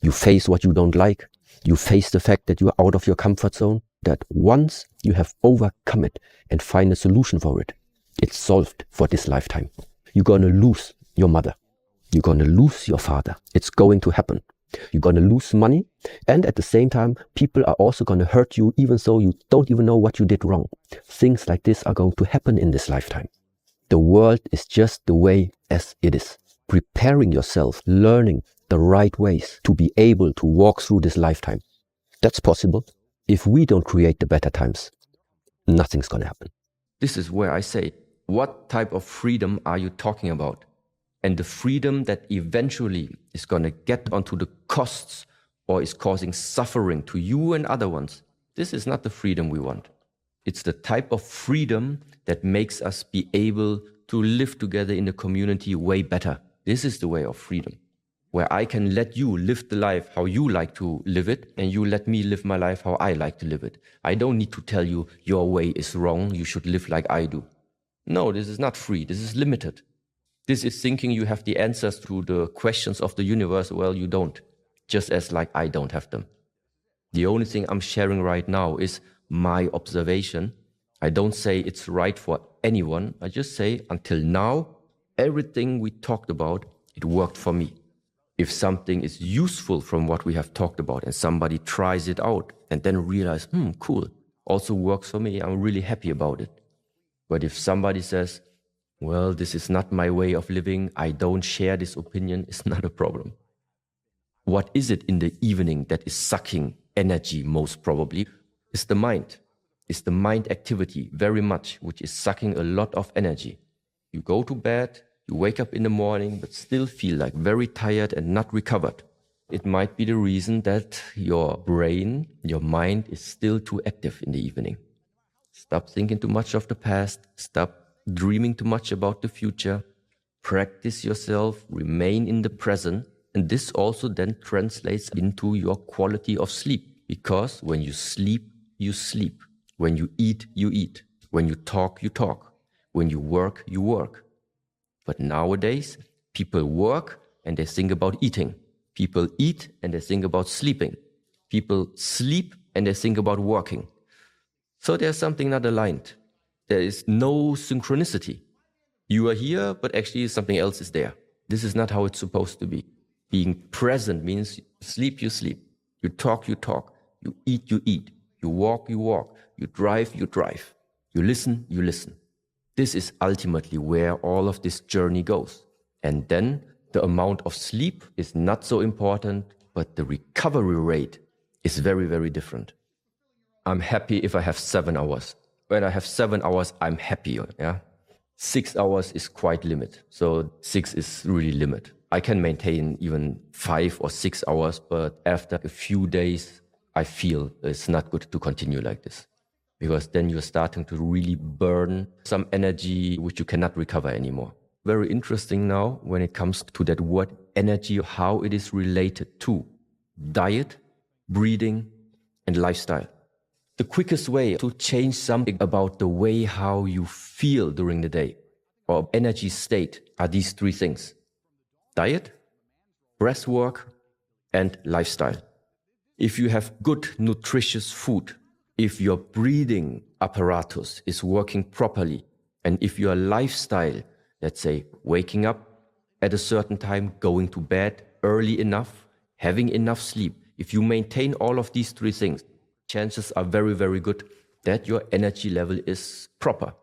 You face what you don't like. You face the fact that you're out of your comfort zone. That once you have overcome it and find a solution for it, it's solved for this lifetime. You're going to lose your mother. You're going to lose your father. It's going to happen. You're going to lose money. And at the same time, people are also going to hurt you even though you don't even know what you did wrong. Things like this are going to happen in this lifetime. The world is just the way as it is. Preparing yourself, learning the right ways to be able to walk through this lifetime. That's possible. If we don't create the better times, nothing's going to happen. This is where I say, what type of freedom are you talking about? And the freedom that eventually is going to get onto the costs or is causing suffering to you and other ones, this is not the freedom we want. It's the type of freedom that makes us be able to live together in the community way better. This is the way of freedom, where I can let you live the life how you like to live it, and you let me live my life how I like to live it. I don't need to tell you your way is wrong, you should live like I do. No, this is not free, this is limited. This is thinking you have the answers to the questions of the universe. Well, you don't, just as like I don't have them. The only thing I'm sharing right now is my observation. I don't say it's right for anyone. I just say until now, everything we talked about, it worked for me. If something is useful from what we have talked about and somebody tries it out and then realize, cool, also works for me, I'm really happy about it. But if somebody says, well, this is not my way of living, I don't share this opinion, it's not a problem. What is it in the evening that is sucking energy most probably? It's the mind. It's the mind activity very much, which is sucking a lot of energy. You go to bed, you wake up in the morning, but still feel like very tired and not recovered. It might be the reason that your brain, your mind is still too active in the evening. Stop thinking too much of the past. Stop dreaming too much about the future. Practice yourself, remain in the present. And this also then translates into your quality of sleep. Because when you sleep, you sleep. When you eat, you eat. When you talk, you talk. When you work, you work. But nowadays, people work and they think about eating. People eat and they think about sleeping. People sleep and they think about working. So there's something not aligned. There is no synchronicity. You are here, but actually something else is there. This is not how it's supposed to be. Being present means you sleep, you sleep. You talk, you talk. You eat, you eat. You walk, you walk. You drive, you drive. You listen, you listen. This is ultimately where all of this journey goes. And then the amount of sleep is not so important, but the recovery rate is very, very different. I'm happy if I have 7 hours. When I have 7 hours, I'm happier. Yeah, 6 hours is quite limit. So 6 is really limit. I can maintain even 5 or 6 hours, but after a few days, I feel it's not good to continue like this. Because then you're starting to really burn some energy which you cannot recover anymore. Very interesting now when it comes to that word energy, how it is related to diet, breathing, and lifestyle. The quickest way to change something about the way how you feel during the day or energy state are these 3 things: diet, breath work, and lifestyle. If you have good, nutritious food, if your breathing apparatus is working properly, and if your lifestyle, let's say waking up at a certain time, going to bed early enough, having enough sleep, if you maintain all of these 3 things, chances are very, very good that your energy level is proper.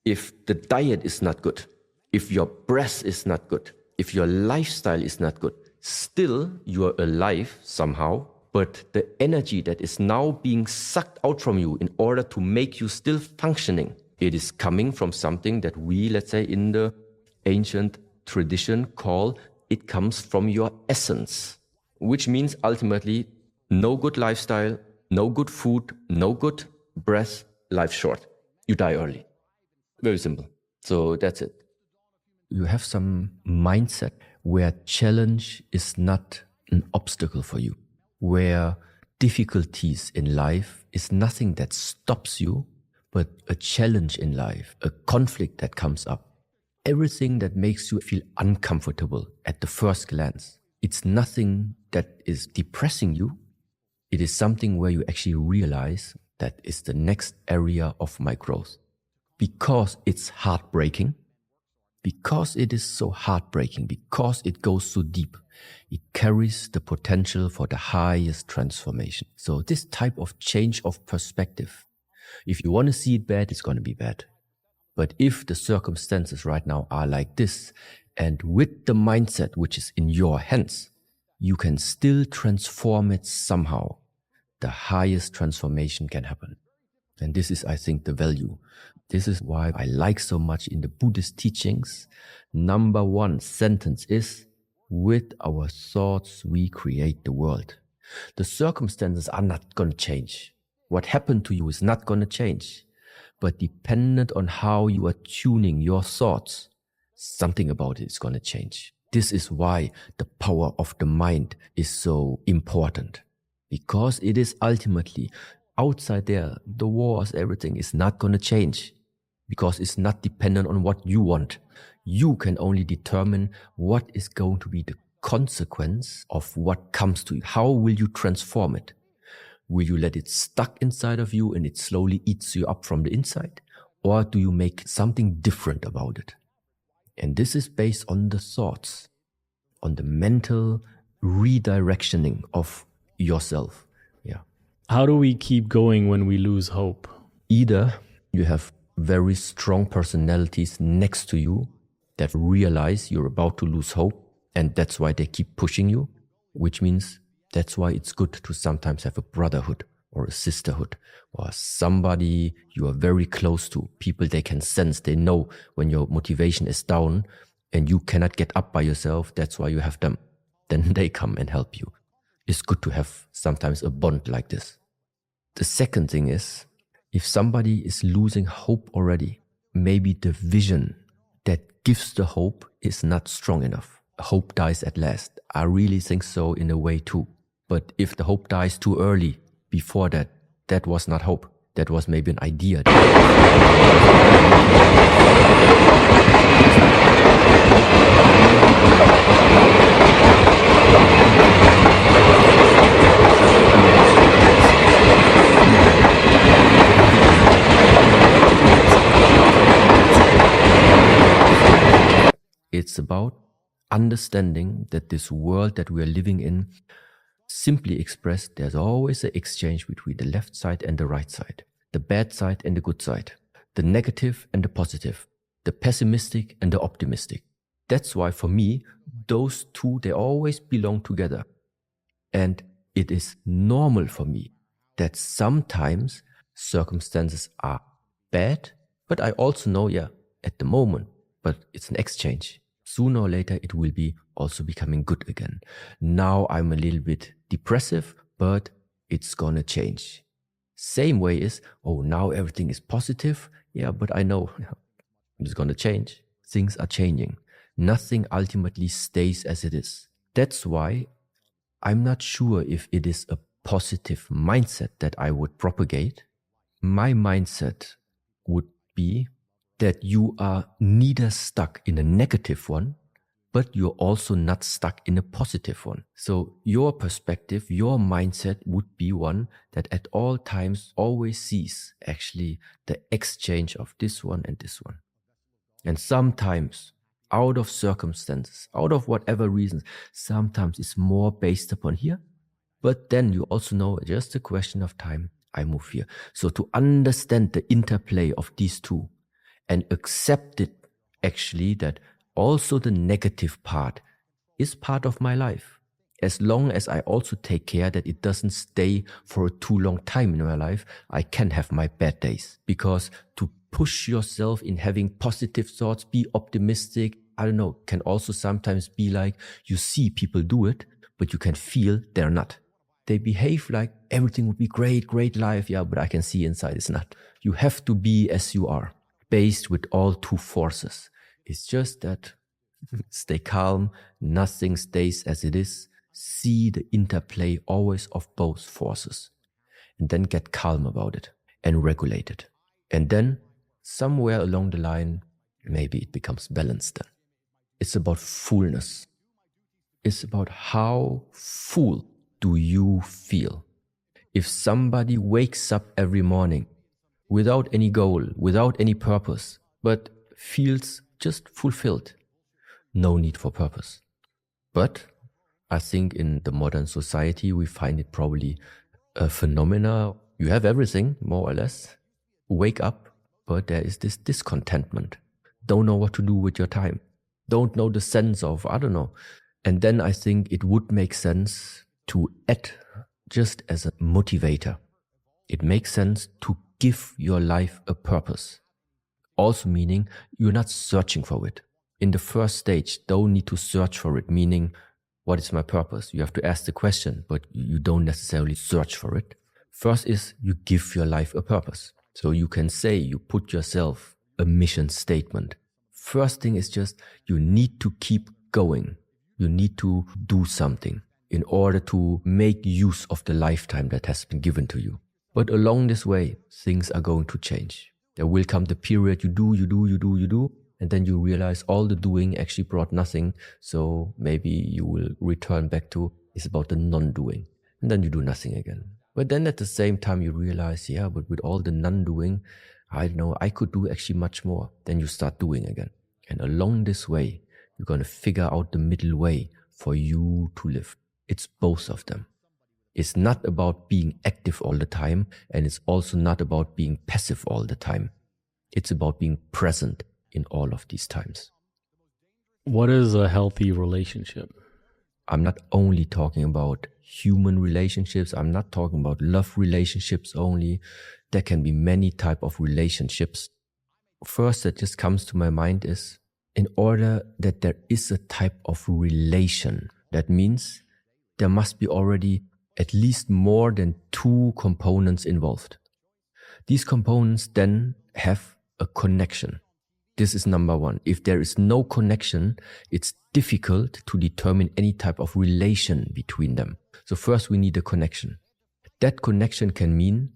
If the diet is not good, if your breath is not good, if your lifestyle is not good, still you are alive somehow, but the energy that is now being sucked out from you in order to make you still functioning, it is coming from something that we, let's say in the ancient tradition, call it comes from your essence, which means ultimately no good lifestyle, no good food, no good breath, life short. You die early. Very simple. So that's it. You have some mindset where challenge is not an obstacle for you, where difficulties in life is nothing that stops you, but a challenge in life, a conflict that comes up. Everything that makes you feel uncomfortable at the first glance, It's nothing that is depressing you. It is something where you actually realize that is the next area of my growth. Because it's heartbreaking, because it is so heartbreaking, because it goes so deep, it carries the potential for the highest transformation. So this type of change of perspective, if you want to see it bad, it's going to be bad. But if the circumstances right now are like this, and with the mindset which is in your hands, you can still transform it somehow, the highest transformation can happen. And this is, I think, the value. This is why I like so much in the Buddhist teachings. Number one sentence is, with our thoughts, we create the world. The circumstances are not going to change. What happened to you is not going to change. But dependent on how you are tuning your thoughts, something about it is going to change. This is why the power of the mind is so important. Because it is ultimately outside there, the wars, everything is not going to change. Because it's not dependent on what you want. You can only determine what is going to be the consequence of what comes to you. How will you transform it? Will you let it stuck inside of you and it slowly eats you up from the inside? Or do you make something different about it? And this is based on the thoughts, on the mental redirectioning of yourself. Yeah. How do we keep going when we lose hope? Either you have very strong personalities next to you that realize you're about to lose hope, and that's why they keep pushing you, which means that's why it's good to sometimes have a brotherhood or a sisterhood or somebody you are very close to, people they can sense, they know when your motivation is down and you cannot get up by yourself. That's why you have them. Then they come and help you. It's good to have sometimes a bond like this. The second thing is, if somebody is losing hope already, maybe the vision that gives the hope is not strong enough. Hope dies at last. I really think so in a way too. But if the hope dies too early, before that, that was not hope. That was maybe an idea. It's about understanding that this world that we are living in, simply expressed, there's always an exchange between the left side and the right side, the bad side and the good side, the negative and the positive, the pessimistic and the optimistic. That's why for me, those two, they always belong together. And it is normal for me that sometimes circumstances are bad, but I also know, at the moment, but it's an exchange. Sooner or later, it will be also becoming good again. Now I'm a little bit depressive, but it's gonna change. Same way is, now everything is positive. Yeah, but I know it's gonna change. Things are changing. Nothing ultimately stays as it is. That's why I'm not sure if it is a positive mindset that I would propagate. My mindset would be that you are neither stuck in a negative one, but you're also not stuck in a positive one. So your perspective, your mindset would be one that at all times always sees actually the exchange of this one and this one. And sometimes out of circumstances, out of whatever reasons, sometimes it's more based upon here. But then you also know just a question of time, I move here. So to understand the interplay of these two, and accept it actually that also the negative part is part of my life. As long as I also take care that it doesn't stay for a too long time in my life, I can have my bad days. Because to push yourself in having positive thoughts, be optimistic, can also sometimes be like you see people do it, but you can feel they're not. They behave like everything would be great, great life. Yeah, but I can see inside it's not. You have to be as you are, based with all two forces. It's just that stay calm, nothing stays as it is. See the interplay always of both forces. And then get calm about it and regulate it. And then somewhere along the line, maybe it becomes balanced then. It's about fullness. It's about how full do you feel. If somebody wakes up every morning without any goal, without any purpose, but feels just fulfilled, no need for purpose. But I think in the modern society, we find it probably a phenomena. You have everything, more or less. Wake up, but there is this discontentment. Don't know what to do with your time. Don't know the sense of, I don't know. And then I think it would make sense to add, just as a motivator, it makes sense to give your life a purpose. Also meaning you're not searching for it. In the first stage, don't need to search for it, meaning, what is my purpose? You have to ask the question, but you don't necessarily search for it. First is you give your life a purpose. So you can say you put yourself a mission statement. First thing is just you need to keep going. You need to do something in order to make use of the lifetime that has been given to you. But along this way, things are going to change. There will come the period you do, and then you realize all the doing actually brought nothing. So maybe you will return back to, it's about the non-doing. And then you do nothing again. But then at the same time you realize, yeah, but with all the non-doing, I know I could do actually much more. Then you start doing again. And along this way, you're going to figure out the middle way for you to live. It's both of them. It's not about being active all the time, and it's also not about being passive all the time. It's about being present in all of these times. What is a healthy relationship? I'm not only talking about human relationships. I'm not talking about love relationships only. There can be many types of relationships. First that just comes to my mind is, in order that there is a type of relation, that means there must be already at least more than two components involved. These components then have a connection. This is number one. If there is no connection, it's difficult to determine any type of relation between them. So first we need a connection. That connection can mean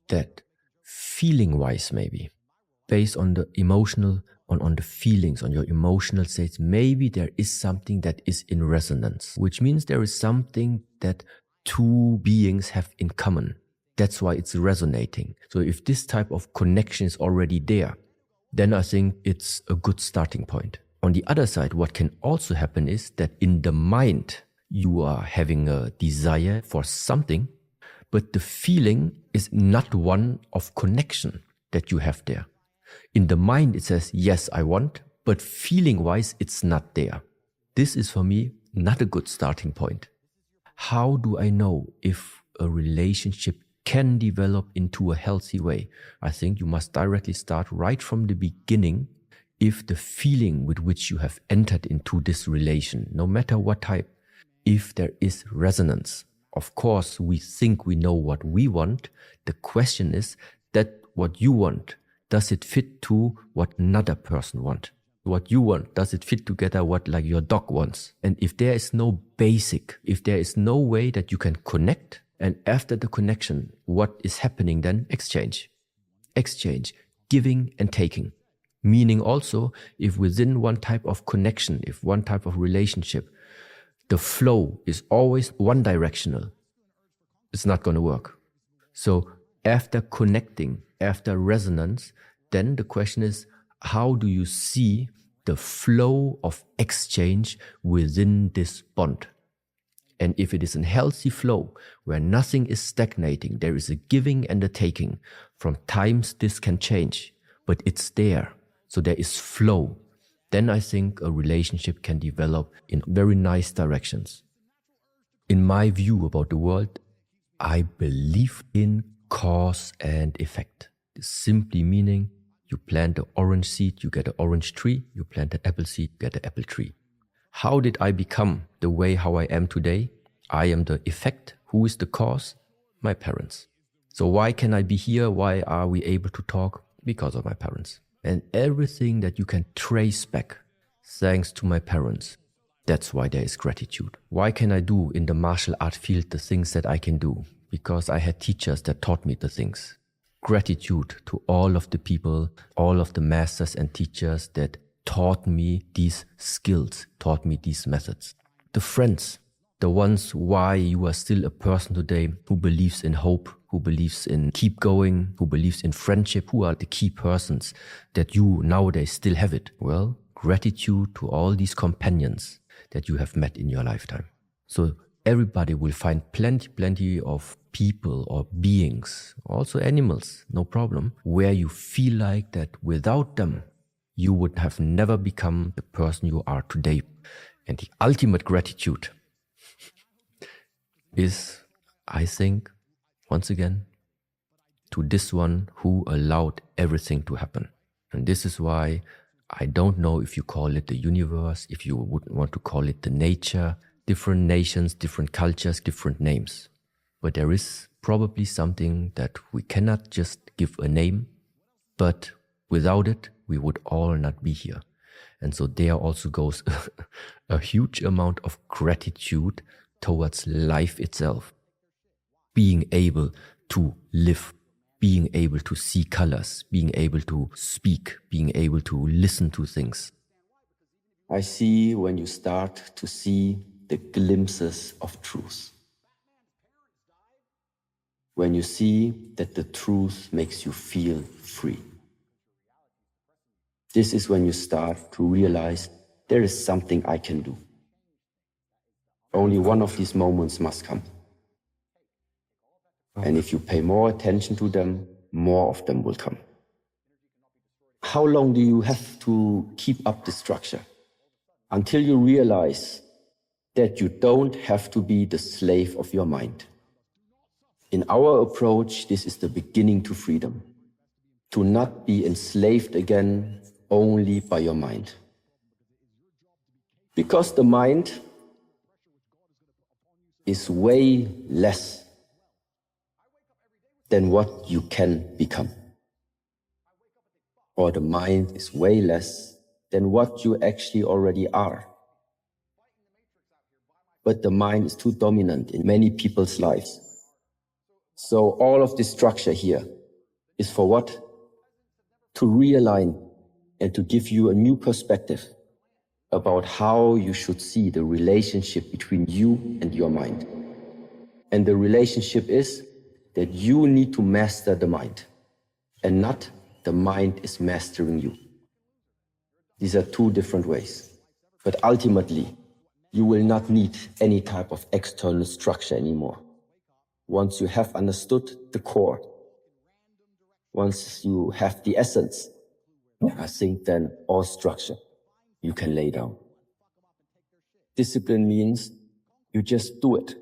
that feeling-wise maybe, based on the emotional, on the feelings, on your emotional states, maybe there is something that is in resonance, which means there is something that two beings have in common. That's why it's resonating. So if this type of connection is already there, then I think it's a good starting point. On the other side, what can also happen is that in the mind, you are having a desire for something, but the feeling is not one of connection that you have there. In the mind, it says, yes, I want, but feeling-wise, it's not there. This is for me not a good starting point. How do I know if a relationship can develop into a healthy way? I think you must directly start right from the beginning. If the feeling with which you have entered into this relation, no matter what type, if there is resonance. Of course, we think we know what we want. The question is that what you want, does it fit to what another person wants? What you want, does it fit together what like your dog wants? And if there is no basic, if there is no way that you can connect, and after the connection, what is happening then? Exchange. Exchange, giving and taking. Meaning also, if within one type of connection, if one type of relationship, the flow is always one directional, it's not going to work. So after connecting, after resonance, then the question is, how do you see the flow of exchange within this bond? And if it is a healthy flow where nothing is stagnating, there is a giving and a taking. From times this can change, but it's there. So there is flow. Then I think a relationship can develop in very nice directions. In my view about the world, I believe in cause and effect. Simply meaning you plant the orange seed, you get an orange tree. You plant the apple seed, you get an apple tree. How did I become the way how I am today? I am the effect. Who is the cause? My parents. So why can I be here? Why are we able to talk? Because of my parents. And everything that you can trace back, thanks to my parents, that's why there is gratitude. Why can I do in the martial art field the things that I can do? Because I had teachers that taught me the things. Gratitude to all of the people, all of the masters and teachers that taught me these skills, taught me these methods. the friends, the ones why you are still a person today who believes in hope, who believes in keep going, who believes in friendship, who are the key persons that you nowadays still have it. Well, gratitude to all these companions that you have met in your lifetime. So everybody will find plenty of people or beings, also animals, no problem, where you feel like that without them, you would have never become the person you are today. And the ultimate gratitude is, I think, once again, to this one who allowed everything to happen. And this is why I don't know if you call it the universe, if you would want to call it the nature, different nations, different cultures, different names. But there is probably something that we cannot just give a name, but without it, we would all not be here. And so there also goes a huge amount of gratitude towards life itself. Being able to live, being able to see colors, being able to speak, being able to listen to things. I see when you start to see the glimpses of truth. When you see that the truth makes you feel free. This is when you start to realize there is something I can do. Only one of these moments must come. And if you pay more attention to them, more of them will come. How long do you have to keep up the structure? Until you realize that you don't have to be the slave of your mind. In our approach, this is the beginning to freedom. To not be enslaved again only by your mind. Because the mind is way less than what you can become. Or the mind is way less than what you actually already are. But the mind is too dominant in many people's lives. So all of this structure here is for what? To realign and to give you a new perspective about how you should see the relationship between you and your mind. And the relationship is that you need to master the mind and not the mind is mastering you. These are two different ways. But ultimately, you will not need any type of external structure anymore. Once you have understood the core, once you have the essence, I think then all structure you can lay down. Discipline means you just do it,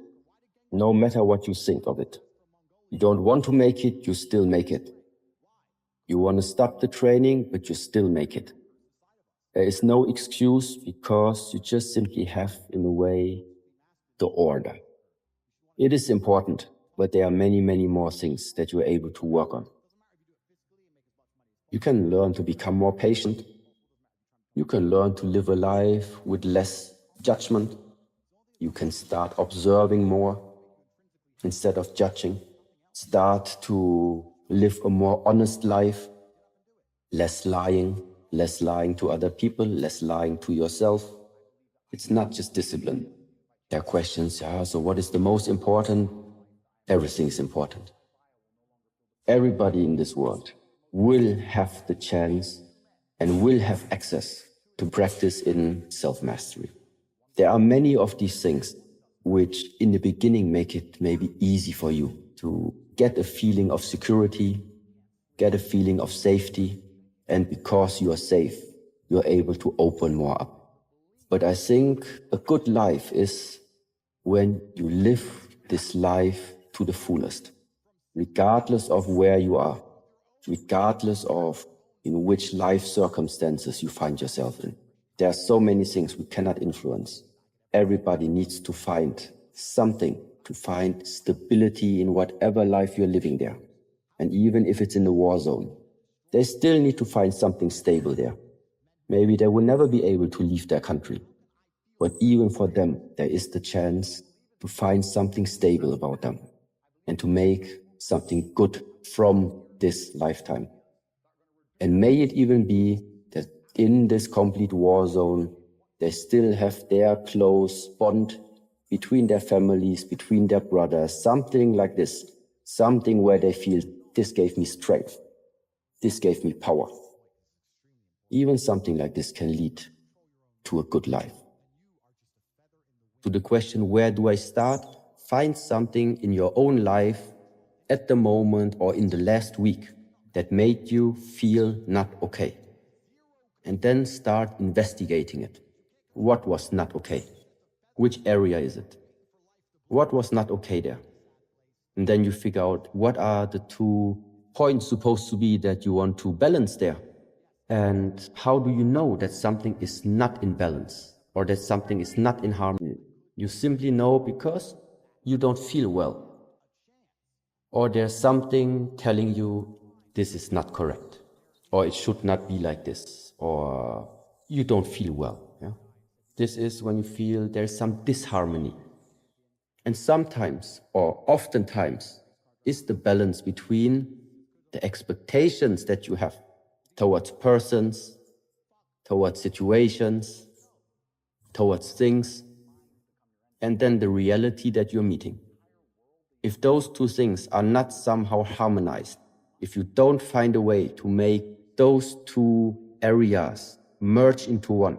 no matter what you think of it. You don't want to make it, you still make it. You want to stop the training, but you still make it. There is no excuse because you just simply have, in a way, the order. It is important, but there are many more things that you are able to work on. You can learn to become more patient. You can learn to live a life with less judgment. You can start observing more instead of judging. Start to live a more honest life, less lying to other people, less lying to yourself. It's not just discipline. There are questions, so what is the most important? Everything is important. Everybody in this world will have the chance and will have access to practice in self-mastery. There are many of these things which in the beginning make it maybe easy for you to get a feeling of security, get a feeling of safety, and because you are safe, you're able to open more up. But I think a good life is when you live this life to the fullest, regardless of where you are, regardless of in which life circumstances you find yourself in. There are so many things we cannot influence. Everybody needs to find something, to find stability in whatever life you're living there. And even if it's in the war zone, they still need to find something stable there. Maybe they will never be able to leave their country. But even for them, there is the chance to find something stable about them and to make something good from this lifetime. And may it even be that in this complete war zone, They still have their close bond between their families, between their brothers, something like this. Something where they feel, this gave me strength. This gave me power. Even something like this can lead to a good life. To the question, where do I start? Find something in your own life at the moment or in the last week that made you feel not okay. And then start investigating it. What was not okay? Which area is it? What was not okay there? And then you figure out what are the 2 points supposed to be that you want to balance there. And how do you know that something is not in balance or that something is not in harmony? You simply know because you don't feel well. Or there's something telling you this is not correct, or it should not be like this, or you don't feel well. Yeah? This is when you feel there's some disharmony. And sometimes, or oftentimes, is the balance between the expectations that you have towards persons, towards situations, towards things, and then the reality that you're meeting. If those 2 things are not somehow harmonized, if you don't find a way to make those 2 areas merge into one,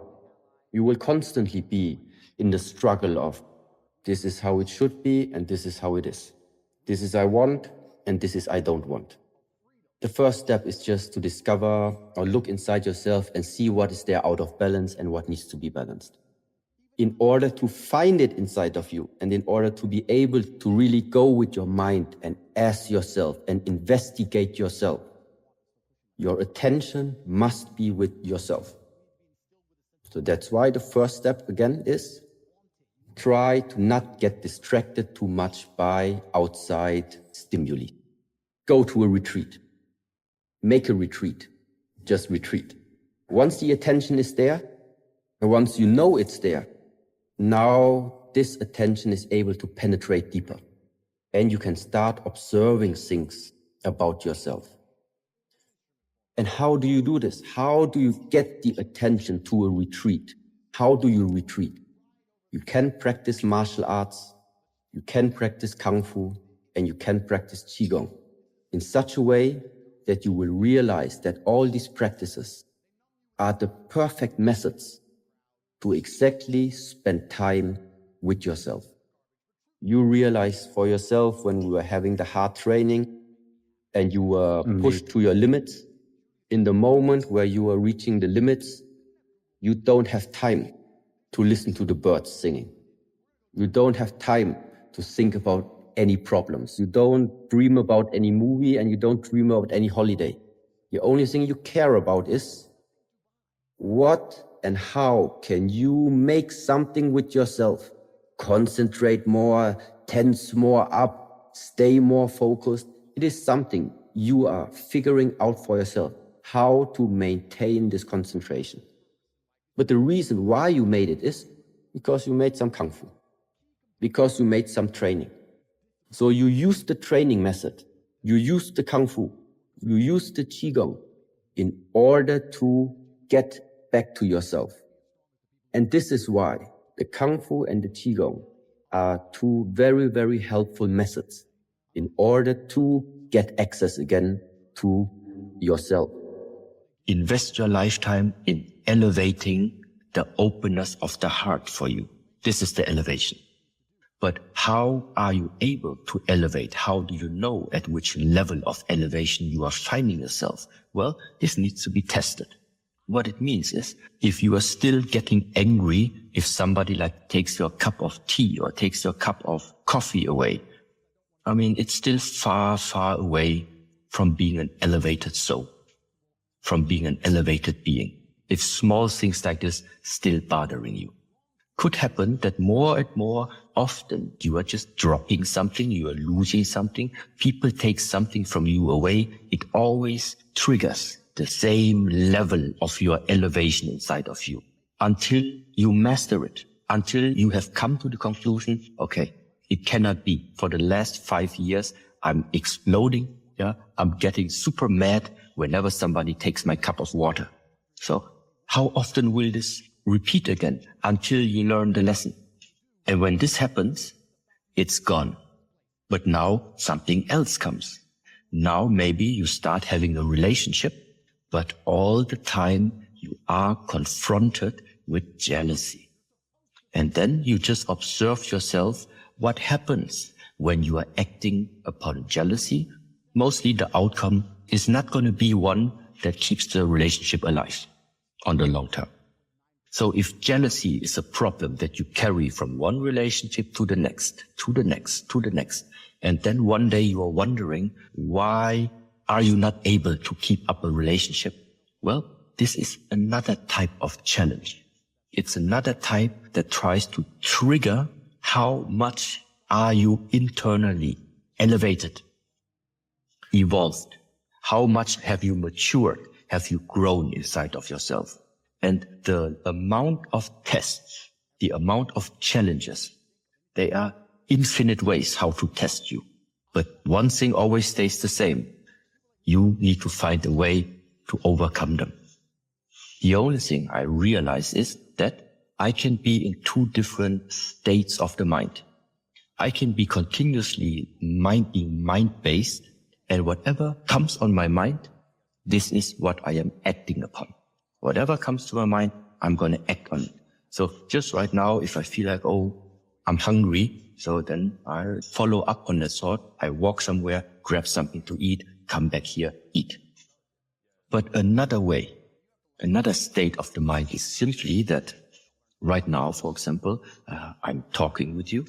you will constantly be in the struggle of this is how it should be and this is how it is. This is I want and this is I don't want. The first step is just to discover or look inside yourself and see what is there out of balance and what needs to be balanced. In order to find it inside of you and in order to be able to really go with your mind and ask yourself and investigate yourself, your attention must be with yourself. So that's why the first step again is try to not get distracted too much by outside stimuli. Go to a retreat. Make a retreat. Just retreat. Once the attention is there, and once you know it's there, now this attention is able to penetrate deeper. And you can start observing things about yourself. And how do you do this? How do you get the attention to a retreat? How do you retreat? You can practice martial arts, you can practice Kung Fu, and you can practice Qigong in such a way that you will realize that all these practices are the perfect methods to exactly spend time with yourself. You realize for yourself when we were having the hard training and you were pushed to your limits, in the moment where you are reaching the limits, you don't have time to listen to the birds singing. You don't have time to think about any problems. You don't dream about any movie and you don't dream about any holiday. The only thing you care about is what and how can you make something with yourself. Concentrate more, tense more up, stay more focused. It is something you are figuring out for yourself, how to maintain this concentration. But the reason why you made it is because you made some Kung Fu, because you made some training. So you use the training method, you use the Kung Fu, you use the Qigong in order to get back to yourself. And this is why the Kung Fu and the Qigong are 2 very, very helpful methods in order to get access again to yourself. Invest your lifetime in elevating the openness of the heart for you. This is the elevation. But how are you able to elevate? How do you know at which level of elevation you are finding yourself? Well, this needs to be tested. What it means is, if you are still getting angry if somebody takes your cup of tea or takes your cup of coffee away, it's still far, far away from being an elevated soul, from being an elevated being. If small things like this still bothering you. Could happen that more and more often you are just dropping something, you are losing something, people take something from you away. It always triggers the same level of your elevation inside of you until you master it, until you have come to the conclusion, okay, it cannot be. For the last 5 years, I'm exploding. I'm getting super mad whenever somebody takes my cup of water. So how often will this repeat again until you learn the lesson. And when this happens, it's gone. But now something else comes. Now maybe you start having a relationship, but all the time you are confronted with jealousy. And then you just observe yourself what happens when you are acting upon jealousy. Mostly the outcome is not going to be one that keeps the relationship alive on the long term. So if jealousy is a problem that you carry from one relationship to the next, to the next, to the next, and then one day you are wondering, why are you not able to keep up a relationship? Well, this is another type of challenge. It's another type that tries to trigger how much are you internally elevated, evolved? How much have you matured? Have you grown inside of yourself? And the amount of tests, the amount of challenges, they are infinite ways how to test you. But one thing always stays the same. You need to find a way to overcome them. The only thing I realize is that I can be in two different states of the mind. I can be continuously being mind-based, and whatever comes on my mind, this is what I am acting upon. Whatever comes to my mind, I'm going to act on it. So just right now, if I feel like, I'm hungry, so then I follow up on that thought. I walk somewhere, grab something to eat, come back here, eat. But another way, another state of the mind is simply that right now, for example, I'm talking with you.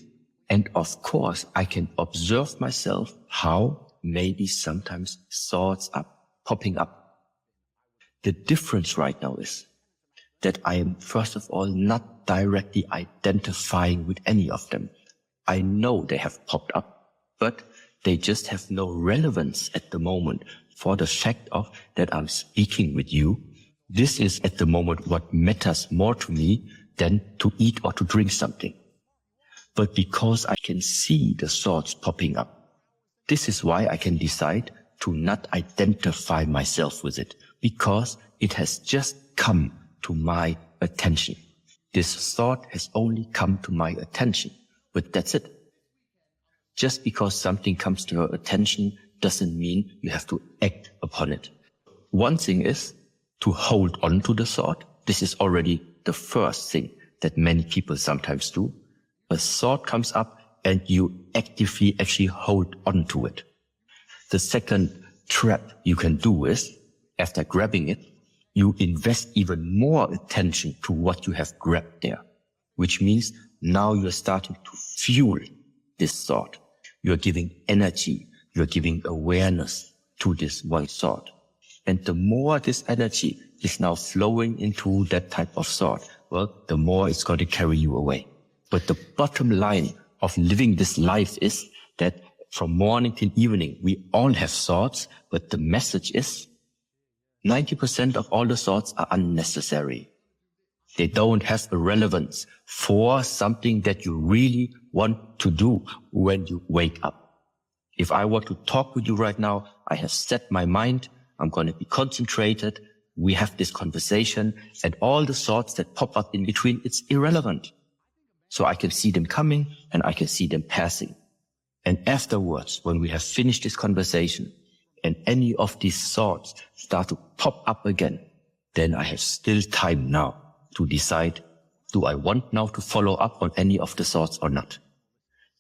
And of course, I can observe myself how maybe sometimes thoughts are popping up. The difference right now is that I am, first of all, not directly identifying with any of them. I know they have popped up, but they just have no relevance at the moment for the fact of that I'm speaking with you. This is at the moment what matters more to me than to eat or to drink something. But because I can see the thoughts popping up, this is why I can decide to not identify myself with it, because it has just come to my attention. This thought has only come to my attention, but that's it. Just because something comes to your attention doesn't mean you have to act upon it. One thing is to hold on to the thought. This is already the first thing that many people sometimes do. A thought comes up and you actively actually hold on to it. The second trap you can do is, after grabbing it, you invest even more attention to what you have grabbed there, which means now you're starting to fuel this thought. You're giving energy, you're giving awareness to this one thought. And the more this energy is now flowing into that type of thought, well, the more it's going to carry you away. But the bottom line of living this life is that from morning till evening, we all have thoughts, but the message is 90% of all the thoughts are unnecessary. They don't have a relevance for something that you really want to do when you wake up. If I were to talk with you right now, I have set my mind, I'm going to be concentrated, we have this conversation, and all the thoughts that pop up in between, it's irrelevant. So I can see them coming and I can see them passing. And afterwards, when we have finished this conversation and any of these thoughts start to pop up again, then I have still time now to decide, do I want now to follow up on any of the thoughts or not?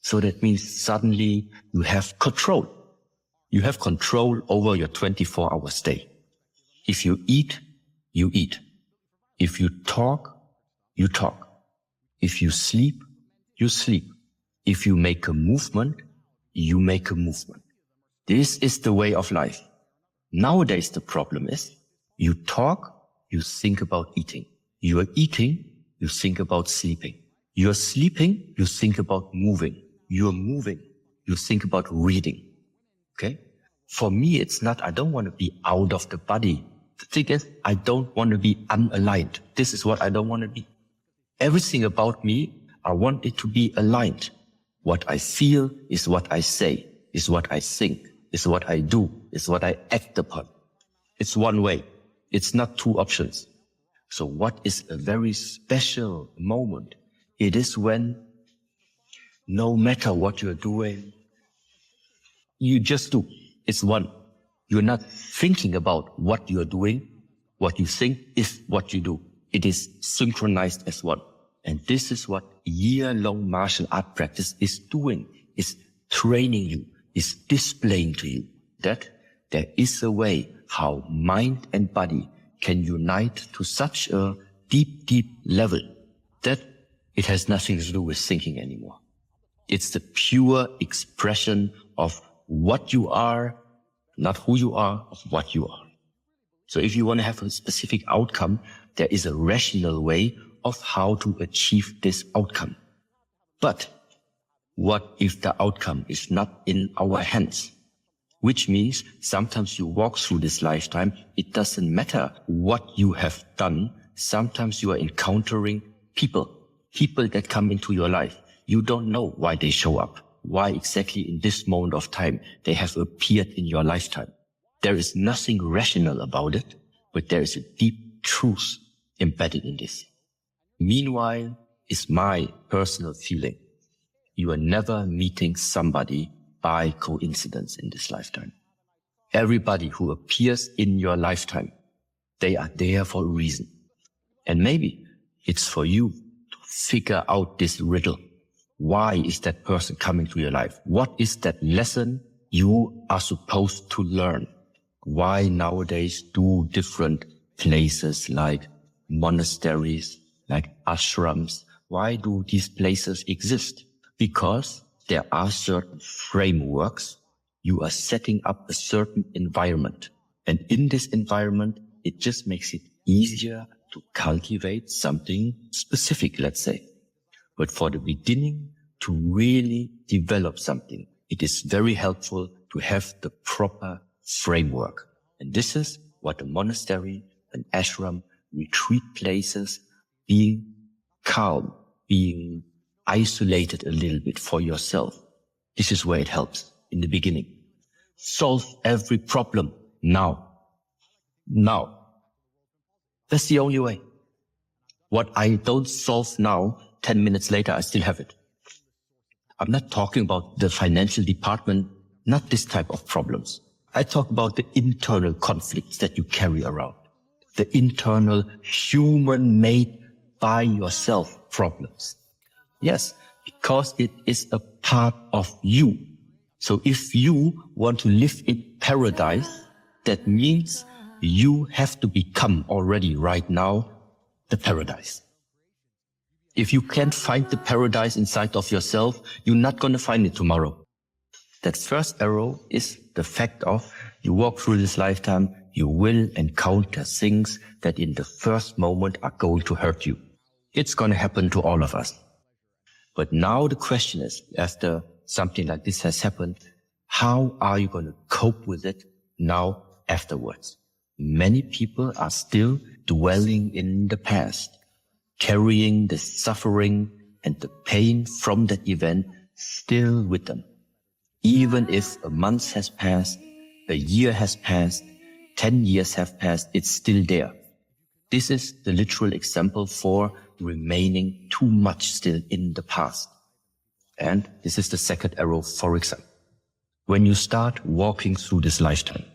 So that means suddenly you have control. You have control over your 24-hour day. If you eat, you eat. If you talk, you talk. If you sleep, you sleep. If you make a movement, you make a movement. This is the way of life. Nowadays, the problem is you talk, you think about eating. You are eating, you think about sleeping. You are sleeping, you think about moving. You are moving, you think about reading. Okay? For me, it's not, I don't want to be out of the body. The thing is, I don't want to be unaligned. This is what I don't want to be. Everything about me, I want it to be aligned. What I feel is what I say, is what I think, is what I do, is what I act upon. It's one way. It's not two options. So what is a very special moment? It is when no matter what you're doing, you just do. It's one. You're not thinking about what you're doing. What you think is what you do. It is synchronized as one. And this is what year-long martial art practice is doing, is training you, is displaying to you that there is a way how mind and body can unite to such a deep, deep level that it has nothing to do with thinking anymore. It's the pure expression of what you are, not who you are, of what you are. So if you want to have a specific outcome, there is a rational way of how to achieve this outcome. But what if the outcome is not in our hands? Which means sometimes you walk through this lifetime, it doesn't matter what you have done. Sometimes you are encountering people that come into your life. You don't know why they show up, why exactly in this moment of time they have appeared in your lifetime. There is nothing rational about it, but there is a deep truth embedded in this. Meanwhile, is my personal feeling, you are never meeting somebody by coincidence in this lifetime. Everybody who appears in your lifetime, they are there for a reason. And maybe it's for you to figure out this riddle. Why is that person coming to your life? What is that lesson you are supposed to learn? Why nowadays do different places like monasteries, like ashrams, why do these places exist? Because there are certain frameworks. You are setting up a certain environment. And in this environment, it just makes it easier to cultivate something specific, let's say. But for the beginning, to really develop something, it is very helpful to have the proper framework. And this is what a monastery, an ashram, retreat places, being calm, being isolated a little bit for yourself. This is where it helps in the beginning. Solve every problem now. Now. That's the only way. What I don't solve now, 10 minutes later, I still have it. I'm not talking about the financial department, not this type of problems. I talk about the internal conflicts that you carry around. The internal human-made by yourself problems. Yes, because it is a part of you. So if you want to live in paradise, that means you have to become already right now the paradise. If you can't find the paradise inside of yourself, you're not going to find it tomorrow. That first arrow is the fact of you walk through this lifetime, you will encounter things that in the first moment are going to hurt you. It's going to happen to all of us. But now the question is, after something like this has happened, how are you going to cope with it now afterwards? Many people are still dwelling in the past, carrying the suffering and the pain from that event still with them. Even if a month has passed, a year has passed, 10 years have passed, it's still there. This is the literal example for remaining too much still in the past. And this is the second arrow, for example. When you start walking through this lifetime,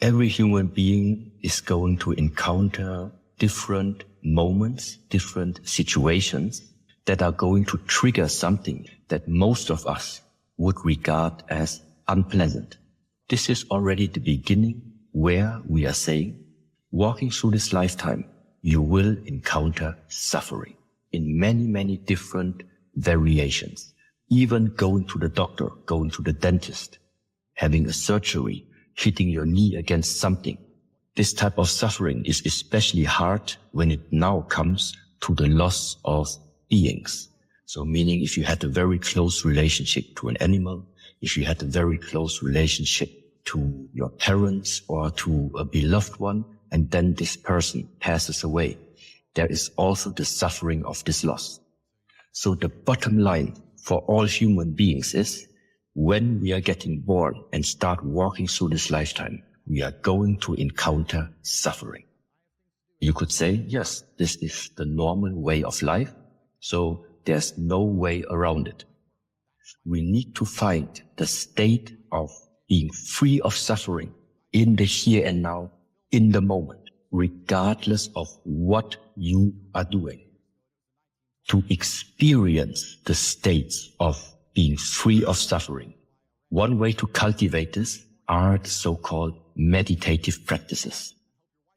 every human being is going to encounter different moments, different situations that are going to trigger something that most of us would regard as unpleasant. This is already the beginning where we are saying, walking through this lifetime, you will encounter suffering in many, many different variations. Even going to the doctor, going to the dentist, having a surgery, hitting your knee against something. This type of suffering is especially hard when it now comes to the loss of beings. So meaning if you had a very close relationship to an animal, if you had a very close relationship to your parents or to a beloved one, and then this person passes away, there is also the suffering of this loss. So the bottom line for all human beings is, when we are getting born and start walking through this lifetime, we are going to encounter suffering. You could say, yes, this is the normal way of life, so there's no way around it. We need to find the state of being free of suffering in the here and now, in the moment, regardless of what you are doing. To experience the states of being free of suffering, one way to cultivate this are the so-called meditative practices.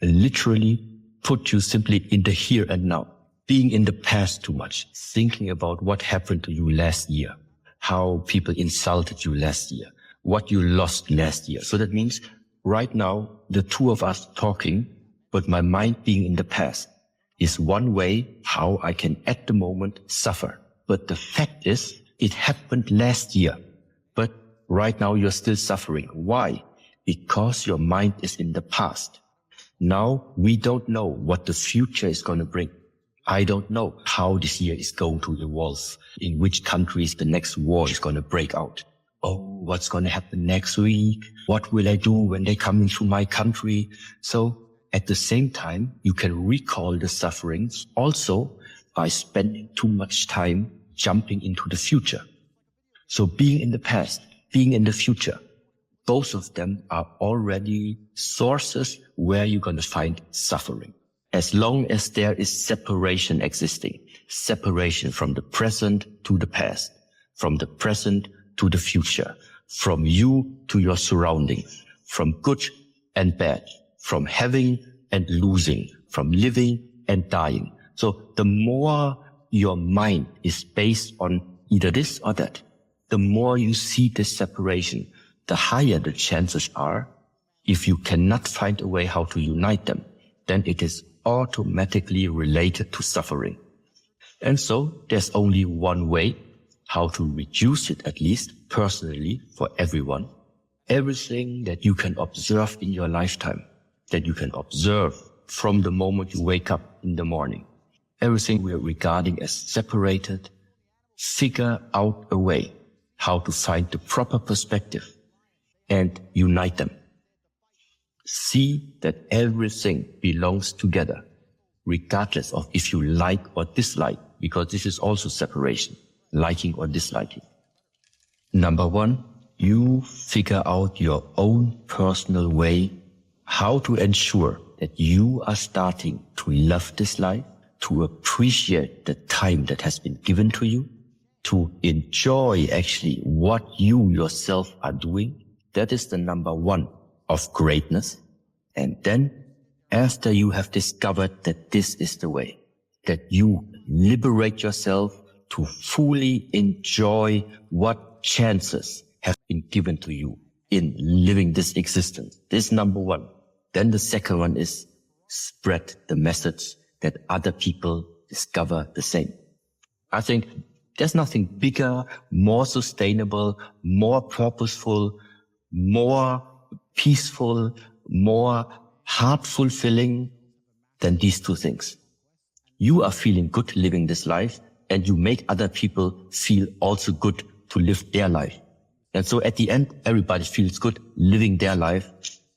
Literally put you simply in the here and now, being in the past too much, thinking about what happened to you last year, how people insulted you last year, what you lost last year. So that means right now, the two of us talking, but my mind being in the past is one way how I can at the moment suffer. But the fact is, it happened last year, but right now you're still suffering. Why? Because your mind is in the past. Now we don't know what the future is going to bring. I don't know how this year is going to evolve, in which countries the next war is going to break out. Oh, what's going to happen next week? What will I do when they come into my country? So at the same time, you can recall the sufferings also by spending too much time jumping into the future. So being in the past, being in the future, both of them are already sources where you're going to find suffering. As long as there is separation existing, separation from the present to the past, from the present to the future, from you to your surroundings, from good and bad, from having and losing, from living and dying. So the more your mind is based on either this or that, the more you see this separation, the higher the chances are, if you cannot find a way how to unite them, then it is automatically related to suffering. And so there's only one way how to reduce it, at least personally for everyone. Everything that you can observe in your lifetime, that you can observe from the moment you wake up in the morning, everything we're regarding as separated, figure out a way how to find the proper perspective and unite them. See that everything belongs together, regardless of if you like or dislike, because this is also separation, liking or disliking. Number one, you figure out your own personal way how to ensure that you are starting to love this life, to appreciate the time that has been given to you, to enjoy actually what you yourself are doing. That is the number one of greatness. And then after you have discovered that this is the way, that you liberate yourself to fully enjoy what chances have been given to you in living this existence. This is number one. Then the second one is spread the message that other people discover the same. I think there's nothing bigger, more sustainable, more purposeful, more peaceful, more heart-fulfilling than these two things. You are feeling good living this life, and you make other people feel also good to live their life. And so at the end, everybody feels good living their life,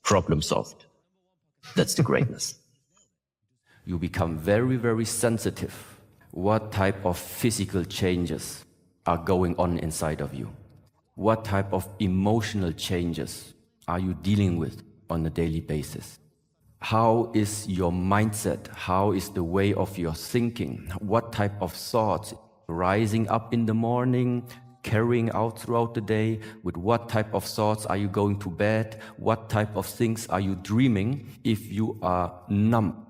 problem solved. That's the greatness. You become very, very sensitive. What type of physical changes are going on inside of you? What type of emotional changes are you dealing with on a daily basis? How is your mindset? How is the way of your thinking? What type of thoughts rising up in the morning, carrying out throughout the day? With what type of thoughts are you going to bed? What type of things are you dreaming? If you are numb,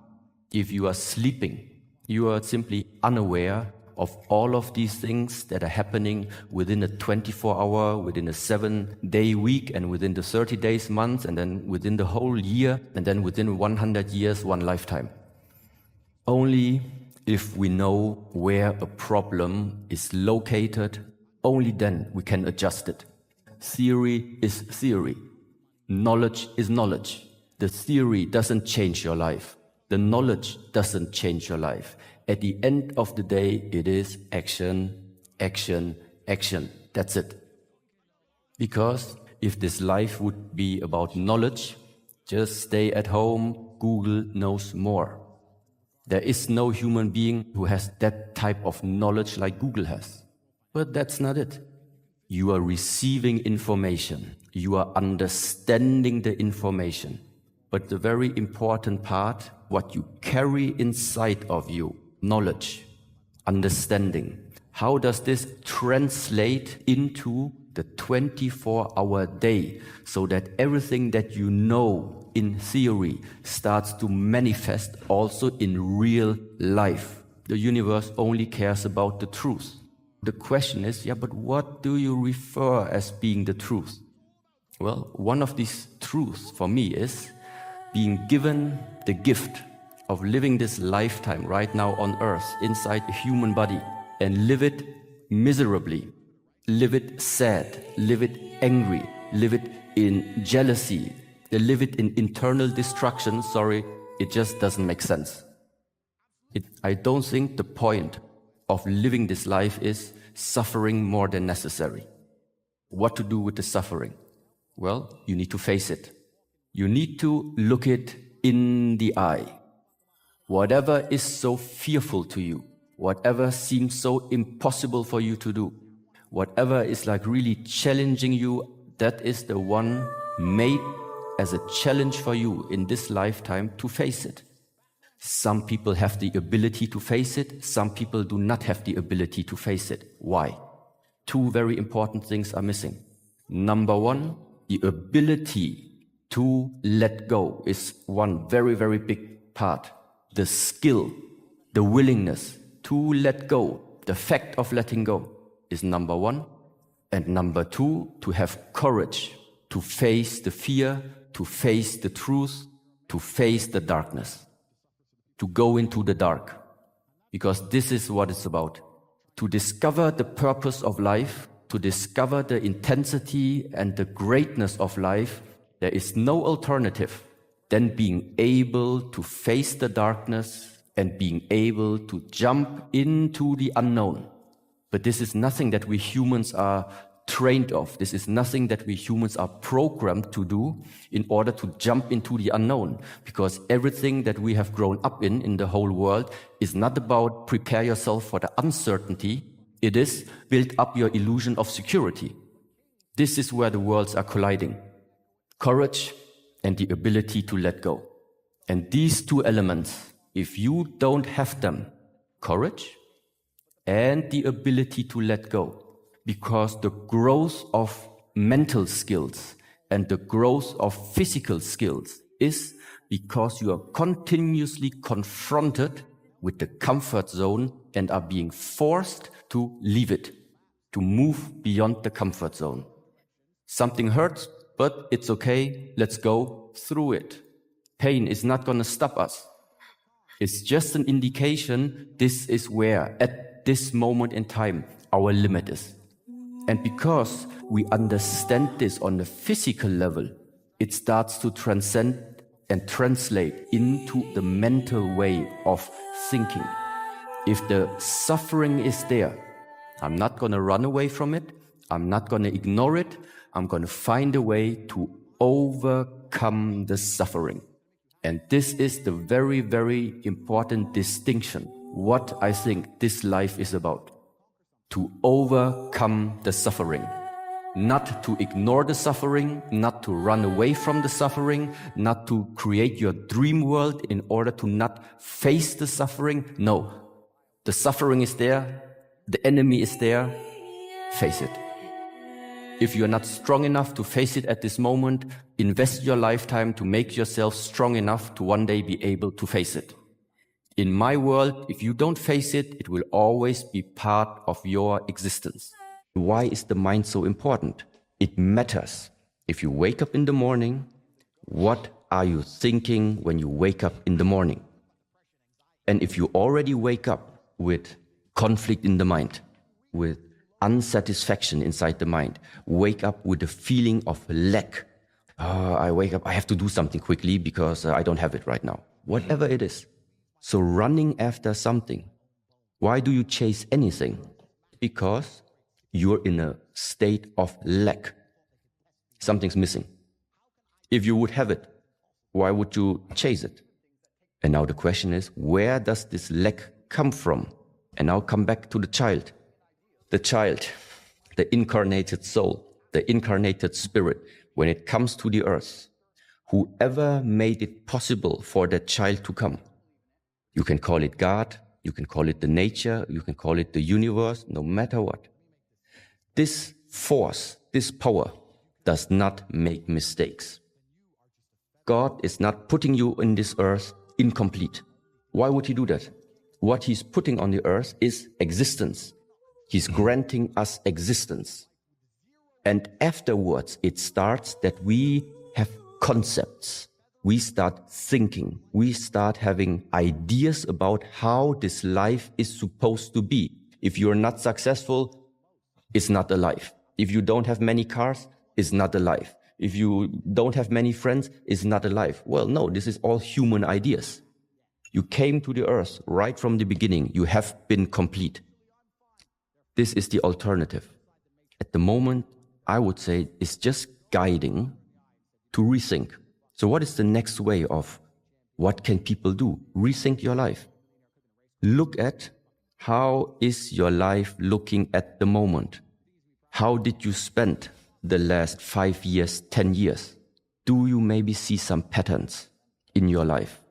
if you are sleeping, you are simply unaware of all of these things that are happening within a 24-hour, within a 7-day week, and within the 30 days month, and then within the whole year, and then within 100 years, one lifetime. Only if we know where a problem is located, only then we can adjust it. Theory is theory. Knowledge is knowledge. The theory doesn't change your life. The knowledge doesn't change your life. At the end of the day, it is action, action, action. That's it. Because if this life would be about knowledge, just stay at home, Google knows more. There is no human being who has that type of knowledge like Google has. But that's not it. You are receiving information. You are understanding the information. But the very important part, what you carry inside of you, knowledge, understanding, how does this translate into the 24-hour day so that everything that you know in theory starts to manifest also in real life? The universe only cares about the truth. The question is, but what do you refer as being the truth? Well, one of these truths for me is being given the gift of living this lifetime right now on earth inside a human body and live it miserably, live it sad, live it angry, live it in jealousy, live it in internal destruction. Sorry, it just doesn't make sense. I don't think the point of living this life is suffering more than necessary. What to do with the suffering? Well, you need to face it. You need to look it in the eye. Whatever is so fearful to you, whatever seems so impossible for you to do, whatever is like really challenging you, that is the one made as a challenge for you in this lifetime to face it. Some people have the ability to face it. Some people do not have the ability to face it. Why? Two very important things are missing. Number one, the ability to let go is one very, very big part. The skill, the willingness to let go, the fact of letting go is number one. And number two, to have courage to face the fear, to face the truth, to face the darkness, to go into the dark. Because this is what it's about. To discover the purpose of life, to discover the intensity and the greatness of life, there is no alternative than being able to face the darkness and being able to jump into the unknown. But this is nothing that we humans are trained of. This is nothing that we humans are programmed to do in order to jump into the unknown. Because everything that we have grown up in the whole world is not about prepare yourself for the uncertainty. It is build up your illusion of security. This is where the worlds are colliding. Courage and the ability to let go. And these two elements, if you don't have them, courage and the ability to let go, because the growth of mental skills and the growth of physical skills is because you are continuously confronted with the comfort zone and are being forced to leave it, to move beyond the comfort zone. Something hurts, but it's okay, let's go through it. Pain is not going to stop us. It's just an indication this is where, at this moment in time, our limit is. And because we understand this on the physical level, it starts to transcend and translate into the mental way of thinking. If the suffering is there, I'm not going to run away from it. I'm not going to ignore it. I'm going to find a way to overcome the suffering. And this is the very, very important distinction, what I think this life is about. To overcome the suffering. Not to ignore the suffering, not to run away from the suffering, not to create your dream world in order to not face the suffering. No, the suffering is there, the enemy is there, face it. If you're not strong enough to face it at this moment, invest your lifetime to make yourself strong enough to one day be able to face it. In my world, if you don't face it, it will always be part of your existence. Why is the mind so important? It matters. If you wake up in the morning, what are you thinking when you wake up in the morning? And if you already wake up with conflict in the mind, with unsatisfaction inside the mind, wake up with a feeling of lack. I wake up, I have to do something quickly because I don't have it right now. Whatever it is. So running after something. Why do you chase anything? Because you're in a state of lack. Something's missing. If you would have it, why would you chase it? And now the question is, where does this lack come from? And now come back to the child. The child, the incarnated soul, the incarnated spirit, when it comes to the earth, whoever made it possible for that child to come, you can call it God, you can call it the nature, you can call it the universe, no matter what. This force, this power does not make mistakes. God is not putting you in this earth incomplete. Why would he do that? What he's putting on the earth is existence. He's granting us existence. And afterwards, it starts that we have concepts. We start thinking. We start having ideas about how this life is supposed to be. If you're not successful, it's not a life. If you don't have many cars, it's not a life. If you don't have many friends, it's not a life. Well, no, this is all human ideas. You came to the earth right from the beginning. You have been complete. This is the alternative. At the moment, I would say it's just guiding to rethink. So what is the next way of what can people do? Rethink your life. Look at how is your life looking at the moment? How did you spend the last 5 years, 10 years? Do you maybe see some patterns in your life?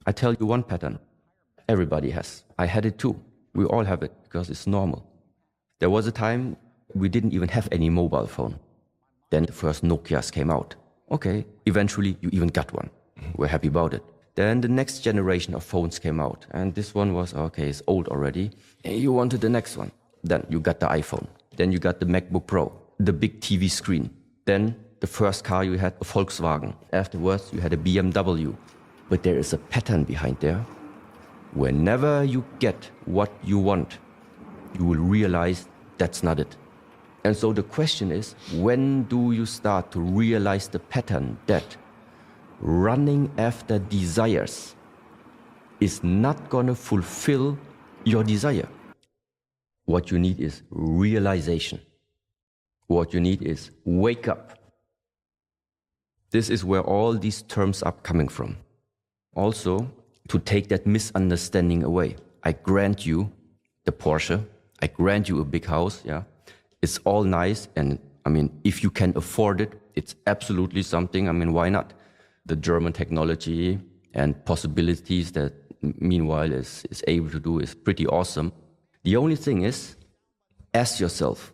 I tell you one pattern. Everybody has. I had it too. We all have it because it's normal. There was a time we didn't even have any mobile phone. Then the first Nokias came out. Okay, eventually you even got one. We're happy about it. Then the next generation of phones came out. And this one was, okay, it's old already. And you wanted the next one. Then you got the iPhone. Then you got the MacBook Pro, the big TV screen. Then the first car you had, a Volkswagen. Afterwards, you had a BMW. But there is a pattern behind there. Whenever you get what you want, you will realize that's not it. And so the question is, when do you start to realize the pattern that running after desires is not going to fulfill your desire? What you need is realization. What you need is wake up. This is where all these terms are coming from. Also, to take that misunderstanding away. I grant you the Porsche. I grant you a big house, yeah. It's all nice, and I mean, if you can afford it, it's absolutely something. I mean, why not? The German technology and possibilities that meanwhile is able to do is pretty awesome. The only thing is, ask yourself,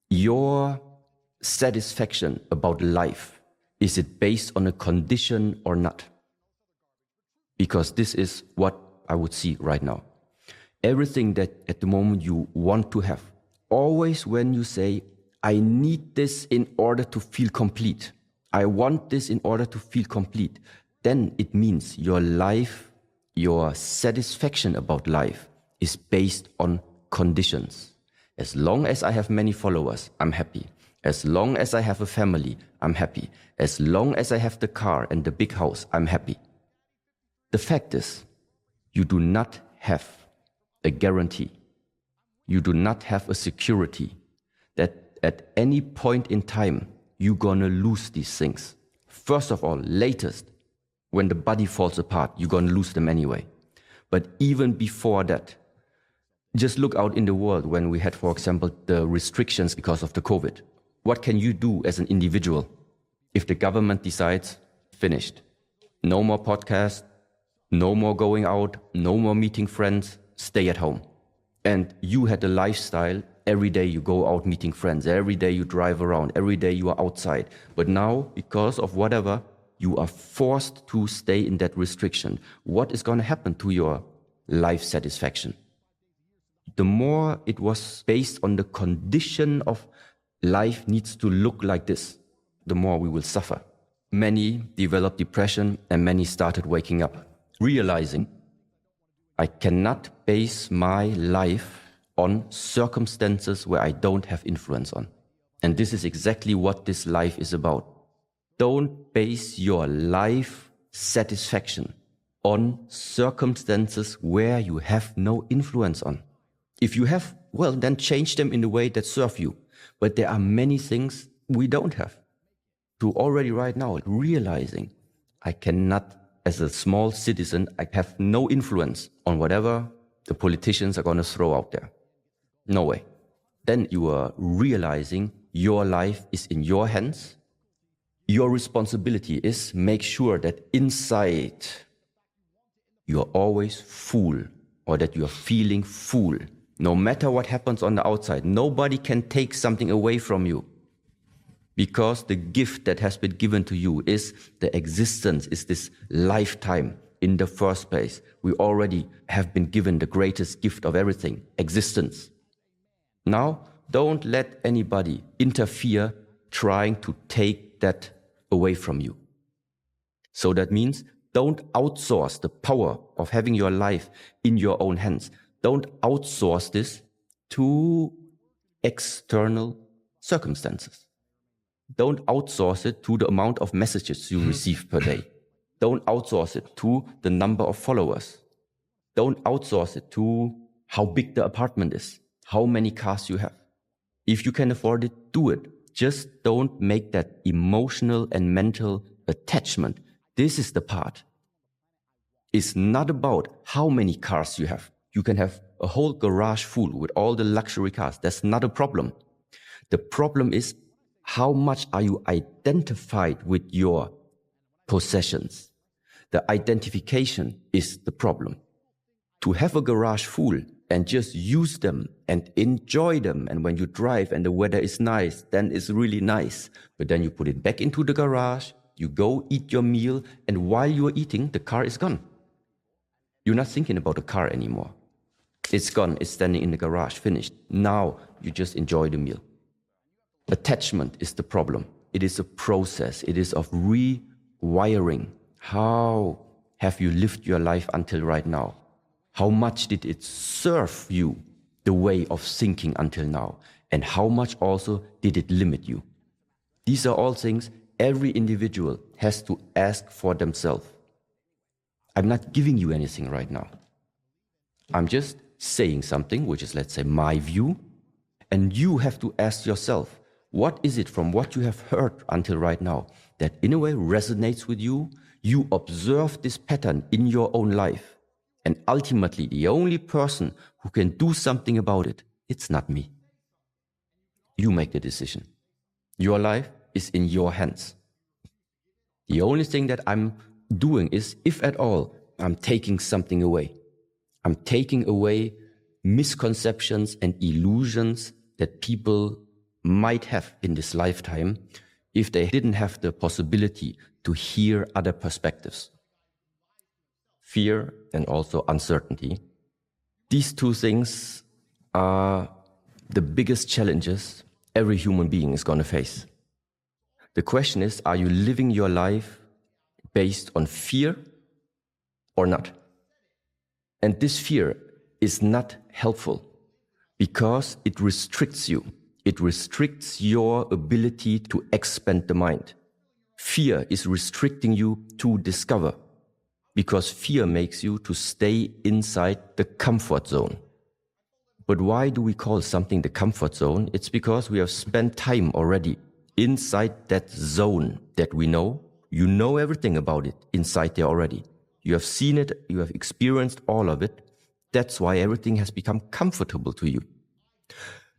your satisfaction about life, is it based on a condition or not? Because this is what I would see right now. Everything that at the moment you want to have, always when you say, I need this in order to feel complete, I want this in order to feel complete, then it means your life, your satisfaction about life is based on conditions. As long as I have many followers, I'm happy. As long as I have a family, I'm happy. As long as I have the car and the big house, I'm happy. The fact is, you do not have a guarantee. You do not have a security that at any point in time, you're gonna lose these things. First of all, latest, when the body falls apart, you're gonna lose them anyway. But even before that, just look out in the world when we had, for example, the restrictions because of the COVID. What can you do as an individual if the government decides, finished, no more podcasts, no more going out, no more meeting friends, stay at home. And you had a lifestyle, every day you go out meeting friends, every day you drive around, every day you are outside. But now, because of whatever, you are forced to stay in that restriction. What is going to happen to your life satisfaction? The more it was based on the condition of life needs to look like this, the more we will suffer. Many developed depression and many started waking up, realizing I cannot base my life on circumstances where I don't have influence on. And this is exactly what this life is about. Don't base your life satisfaction on circumstances where you have no influence on. If you have, well, then change them in a way that serve you. But there are many things we don't have. To already right now, realizing I cannot as a small citizen, I have no influence on whatever the politicians are going to throw out there. No way. Then you are realizing your life is in your hands. Your responsibility is make sure that inside you are always full, or that you are feeling full. No matter what happens on the outside, nobody can take something away from you. Because the gift that has been given to you is the existence, is this lifetime in the first place. We already have been given the greatest gift of everything, existence. Now, don't let anybody interfere trying to take that away from you. So that means don't outsource the power of having your life in your own hands. Don't outsource this to external circumstances. Don't outsource it to the amount of messages you receive per day. Don't outsource it to the number of followers. Don't outsource it to how big the apartment is, how many cars you have. If you can afford it, do it. Just don't make that emotional and mental attachment. This is the part. It's not about how many cars you have. You can have a whole garage full with all the luxury cars. That's not a problem. The problem is, how much are you identified with your possessions? The identification is the problem. To have a garage full and just use them and enjoy them, and when you drive and the weather is nice, then it's really nice. But then you put it back into the garage, you go eat your meal, and while you're eating, the car is gone. You're not thinking about the car anymore. It's gone, it's standing in the garage, finished. Now you just enjoy the meal. Attachment is the problem. It is a process. It is of rewiring. How have you lived your life until right now? How much did it serve you, the way of thinking until now? And how much also did it limit you? These are all things every individual has to ask for themselves. I'm not giving you anything right now. I'm just saying something, which is, let's say, my view. And you have to ask yourself, what is it from what you have heard until right now that in a way resonates with you? You observe this pattern in your own life. And ultimately, the only person who can do something about it, it's not me. You make the decision. Your life is in your hands. The only thing that I'm doing is, if at all, I'm taking something away. I'm taking away misconceptions and illusions that people might have in this lifetime if they didn't have the possibility to hear other perspectives. Fear and also uncertainty. These two things are the biggest challenges every human being is going to face. The question is, are you living your life based on fear or not? And this fear is not helpful because it restricts you. It restricts your ability to expand the mind. Fear is restricting you to discover because fear makes you to stay inside the comfort zone. But why do we call something the comfort zone? It's because we have spent time already inside that zone that we know. You know everything about it inside there already. You have seen it, you have experienced all of it. That's why everything has become comfortable to you.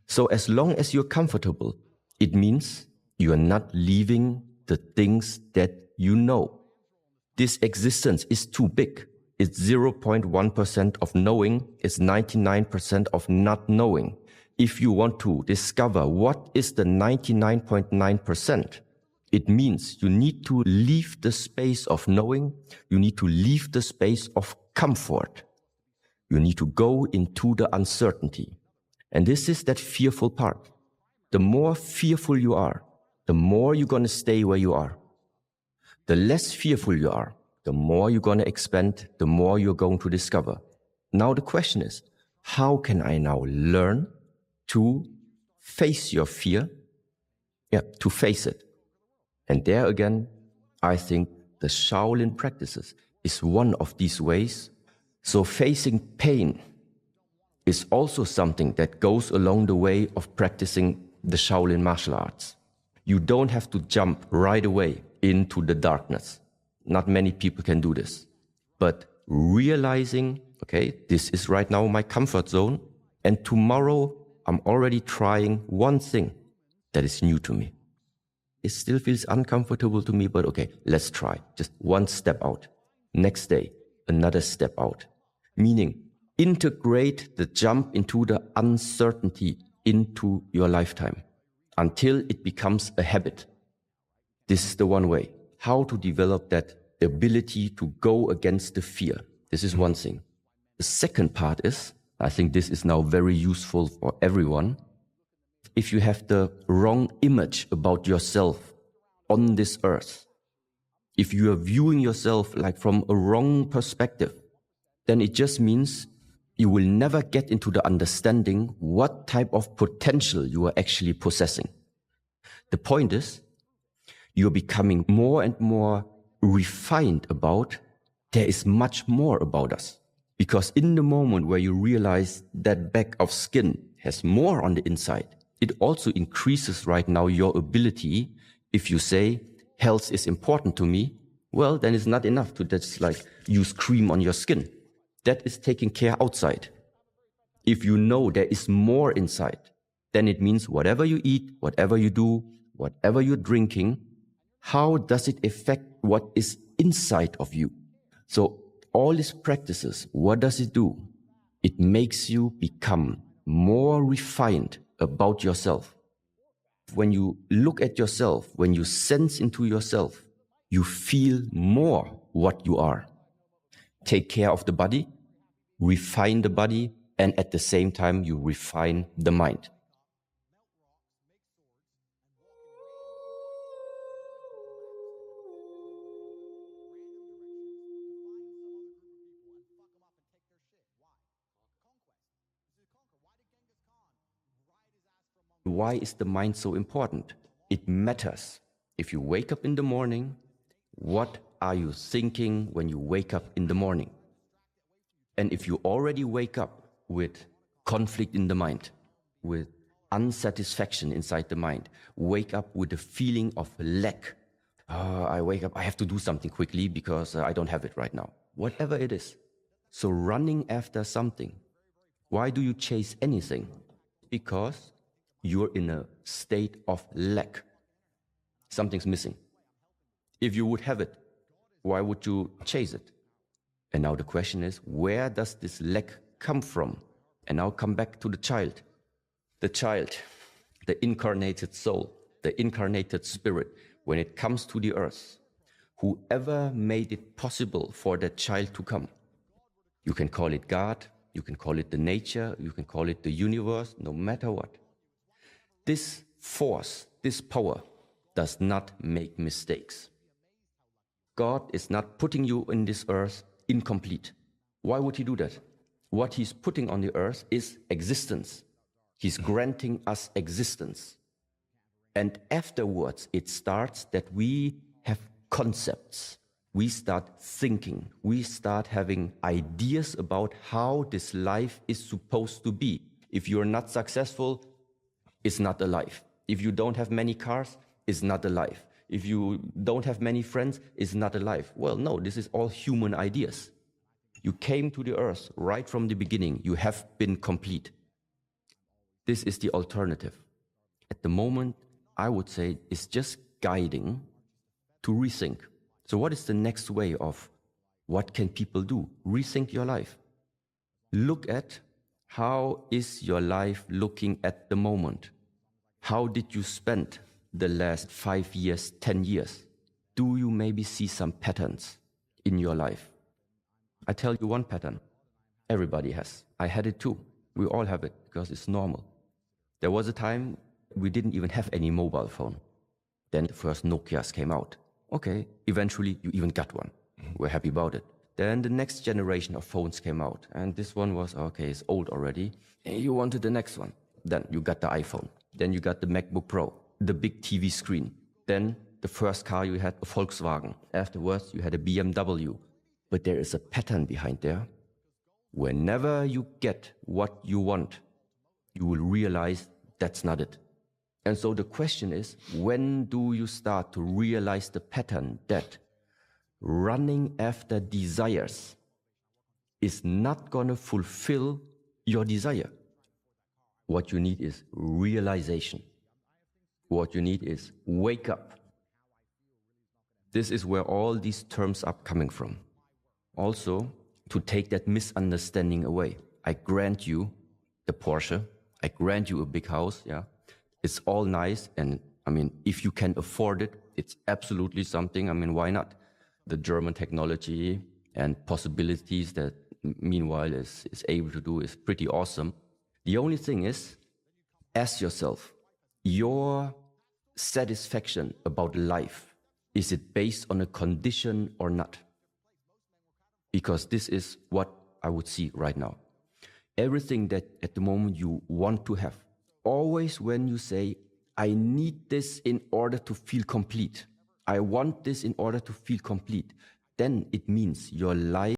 So as long as you're comfortable, it means you are not leaving the things that you know. This existence is too big. It's 0.1% of knowing, it's 99% of not knowing. If you want to discover what is the 99.9%, it means you need to leave the space of knowing, you need to leave the space of comfort. You need to go into the uncertainty. And this is that fearful part. The more fearful you are, the more you're going to stay where you are. The less fearful you are, the more you're going to expand, the more you're going to discover. Now the question is, how can I now learn to face your fear? To face it. And there again, I think the Shaolin practices is one of these ways. So facing pain is also something that goes along the way of practicing the Shaolin martial arts. You don't have to jump right away into the darkness. Not many people can do this. But realizing, okay, this is right now my comfort zone, and tomorrow I'm already trying one thing that is new to me. It still feels uncomfortable to me, but okay, let's try. Just one step out. Next day, another step out. Meaning, integrate the jump into the uncertainty into your lifetime until it becomes a habit. This is the one way. How to develop that ability to go against the fear. This is one thing. The second part is, I think this is now very useful for everyone. If you have the wrong image about yourself on this earth, if you are viewing yourself like from a wrong perspective, then it just means you will never get into the understanding what type of potential you are actually possessing. The point is, you're becoming more and more refined about there is much more about us. Because in the moment where you realize that bag of skin has more on the inside, it also increases right now your ability. If you say health is important to me, well, then it's not enough to just like use cream on your skin. That is taking care outside. If you know there is more inside, then it means whatever you eat, whatever you do, whatever you're drinking, how does it affect what is inside of you? So all these practices, what does it do? It makes you become more refined about yourself. When you look at yourself, when you sense into yourself, you feel more what you are. Take care of the body, refine the body, and at the same time, you refine the mind. Why is the mind so important? It matters. If you wake up in the morning, what are you thinking when you wake up in the morning? And if you already wake up with conflict in the mind, with unsatisfaction inside the mind, wake up with a feeling of lack. I wake up, I have to do something quickly because I don't have it right now. Whatever it is. So running after something. Why do you chase anything? Because you're in a state of lack. Something's missing. If you would have it, why would you chase it? And now the question is, where does this lack come from? And now come back to the child. The child, the incarnated soul, the incarnated spirit, when it comes to the earth, whoever made it possible for that child to come, you can call it God, you can call it the nature, you can call it the universe, no matter what. This force, this power does not make mistakes. God is not putting you in this earth incomplete. Why would he do that? What he's putting on the earth is existence. He's granting us existence. And afterwards, it starts that we have concepts. We start thinking. We start having ideas about how this life is supposed to be. If you're not successful, it's not alive. If you don't have many cars, it's not alive. If you don't have many friends, it's not alive. Well, no, this is all human ideas. You came to the earth right from the beginning. You have been complete. This is the alternative. At the moment, I would say it's just guiding to rethink. So what is the next way of what can people do? Rethink your life. Look at how is your life looking at the moment? How did you spend the last 5 years, 10 years? Do you maybe see some patterns in your life? I tell you one pattern. Everybody has. I had it too. We all have it because it's normal. There was a time we didn't even have any mobile phone. Then the first Nokias came out. Okay, eventually you even got one. We're happy about it. Then the next generation of phones came out. And this one was, okay, it's old already. And you wanted the next one. Then you got the iPhone. Then you got the MacBook Pro, the big TV screen. Then the first car you had, a Volkswagen. Afterwards, you had a BMW. But there is a pattern behind there. Whenever you get what you want, you will realize that's not it. And so the question is, when do you start to realize the pattern that running after desires is not going to fulfill your desire. What you need is realization. What you need is wake up. This is where all these terms are coming from. Also, to take that misunderstanding away. I grant you the Porsche. I grant you a big house. Yeah, it's all nice. And I mean, if you can afford it, it's absolutely something. I mean, why not? The German technology and possibilities that meanwhile is able to do is pretty awesome. The only thing is, ask yourself, your satisfaction about life, is it based on a condition or not? Because this is what I would see right now. Everything that at the moment you want to have, always when you say, I need this in order to feel complete, I want this in order to feel complete, then it means your life